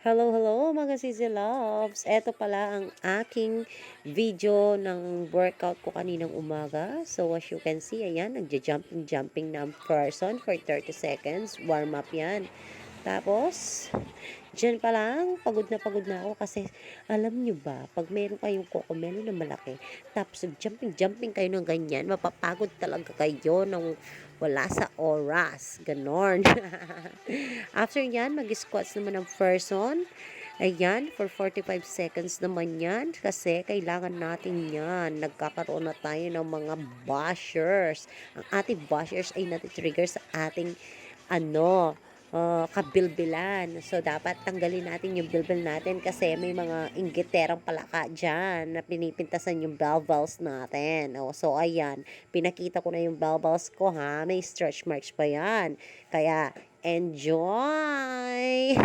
Hello, hello mga sisi loves. Ito pala ang aking video ng workout ko kaninang umaga. So as you can see, ayan, nagja-jumping na ang person for 30 seconds. Warm up yan. Tapos, dyan pa lang, pagod na ako kasi alam nyo ba, pag meron kayong kokomelo na malaki, tapos jumping kayo ng ganyan, mapapagod talaga kayo ng wala sa oras. Ganon. After yan, mag-squats naman ng person. Ayan, for 45 seconds naman yan kasi kailangan natin yan. Nagkakaroon na tayo ng mga bashers. Ang ating bashers ay natitrigger sa ating kabilbilan. So, dapat tanggalin natin yung bilbil natin kasi may mga inggiterang palaka dyan na pinipintasan yung valves natin. So, ayan. Pinakita ko na yung valves ko, ha. May stretch marks pa yan. Kaya, enjoy!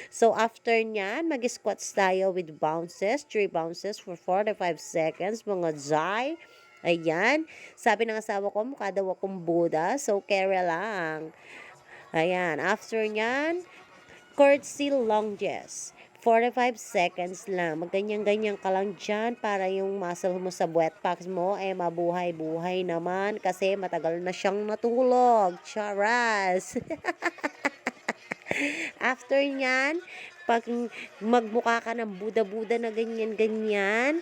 So, after nyan, mag-squats tayo with bounces. 3 bounces for 45 seconds. Mga Zai. Ayan. Sabi ng asawa ko, mukha daw akong Buddha. So, carry lang. Ayan. After nyan, curtsy lunges. 45 seconds lang. Magganyan-ganyan ka lang dyan para yung muscle mo sa butt packs mo mabuhay-buhay naman kasi matagal na siyang natulog. Charas! After nyan, pag magmukha ka ng buda-buda na ganyan-ganyan,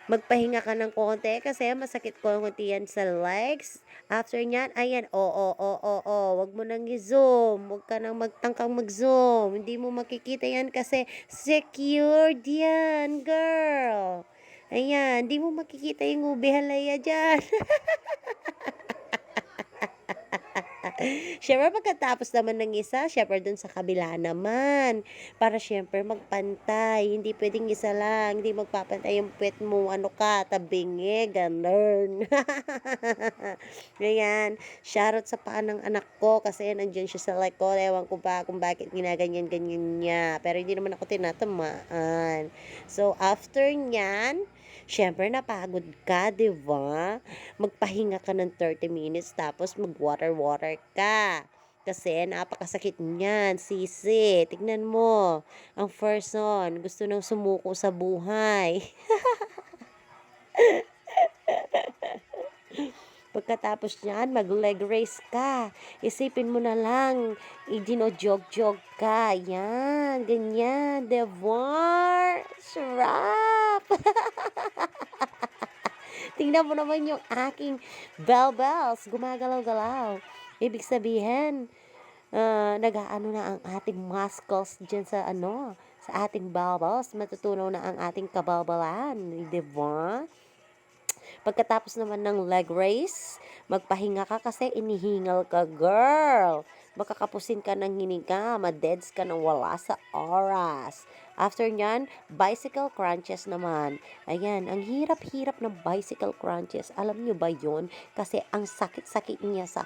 magpahinga ka ng konti kasi masakit konti yan sa legs. After nyan, ayan, wag mo nang i-zoom. Wag ka nang magtangkang mag-zoom. Hindi mo makikita yan kasi secured yan, girl. Ayan, hindi mo makikita yung ube halaya dyan. Siyempre, pagkatapos naman ng isa, siyempre dun sa kabila naman. Para siyempre magpantay. Hindi pwedeng isa lang. Hindi magpapantay yung puwet mo. Ano ka, tabingi, ganun. Ganyan. Shoutout sa paa ng anak ko kasi nandiyan siya sa likod. Ewan ko ba kung bakit ginaganyan-ganyan niya. Pero hindi naman ako tinatamaan. So, after nyan, siyempre napagod ka, di ba? Magpahinga ka ng 30 minutes tapos mag-water ka. Kasi napakasakit niyan, sisi. Tignan mo, ang person gusto nang sumuko sa buhay. Pagkatapos niyan, mag-leg raise ka. Isipin mo na lang, jog ka. Yan, ganyan. Devoir, shrap. Tingnan mo naman yung aking bells. Gumagalaw-galaw. Ibig sabihin, nag-aano na ang ating muscles dyan sa ating bells. Matutunaw na ang ating kabalbalan. Diba? Pagkatapos naman ng leg raise, magpahinga ka kasi inihingal ka, girl. Makakapusin ka ng hininga, madeds ka ng wala sa oras. After nyan, bicycle crunches naman. Ayan, ang hirap-hirap ng bicycle crunches. Alam nyo ba yon? Kasi ang sakit-sakit niya sa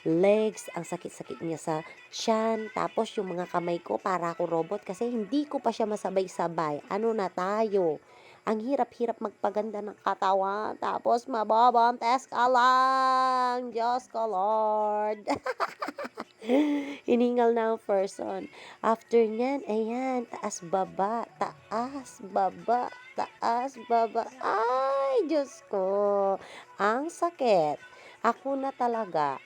legs, ang sakit-sakit niya sa tiyan, tapos yung mga kamay ko para ako robot kasi hindi ko pa siya masabay-sabay. Ano na tayo? Ang hirap-hirap magpaganda ng katawan, tapos mababontes ka lang. Diyos ko, Lord. Hiningal na ang person. After nyan, ayan, taas, baba, taas, baba, taas, baba. Ay, Diyos ko. Ang sakit. Ako na talaga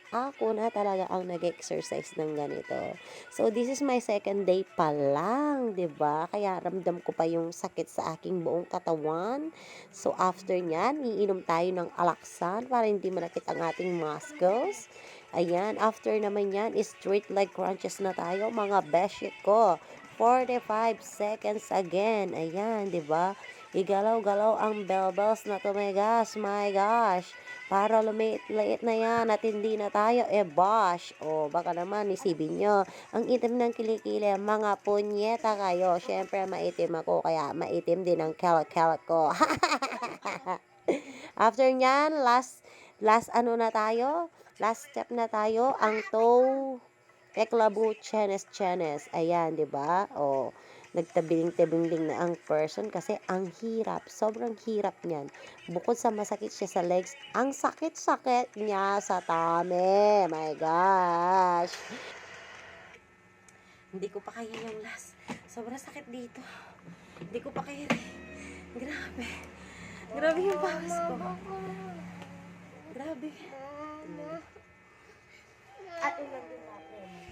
ang nag-exercise ng ganito. So, this is my second day pa lang, 'di ba? Kaya ramdam ko pa yung sakit sa aking buong katawan. So, after nyan, iinom tayo ng alaksan para hindi manakit ang ating muscles. Ayan, after naman yan, straight leg crunches na tayo, mga beshi ko. 45 seconds again. Ayan, 'di ba? Igalaw-galaw ang bells na to, my gosh. Para lumiit-liit na yan at hindi na tayo bash. O, baka naman isipin nyo, ang itim ng kilikili, mga punyeta kayo. Siyempre, maitim ako, kaya maitim din ang kelak-kelak ko. After nyan, last ano na tayo? Last step na tayo, ang toe eklabu chenes. Ayan, 'di ba? O, nagtabing-tabing na ang person kasi ang hirap, sobrang hirap niyan. Bukod sa masakit siya sa legs, ang sakit-sakit niya sa tummy. My gosh. Hindi ko pa kaya yung last. Sobrang sakit dito. Hindi ko pa kaya. Grabe. Grabe yung pawis ko. Grabe. At ulan din natin.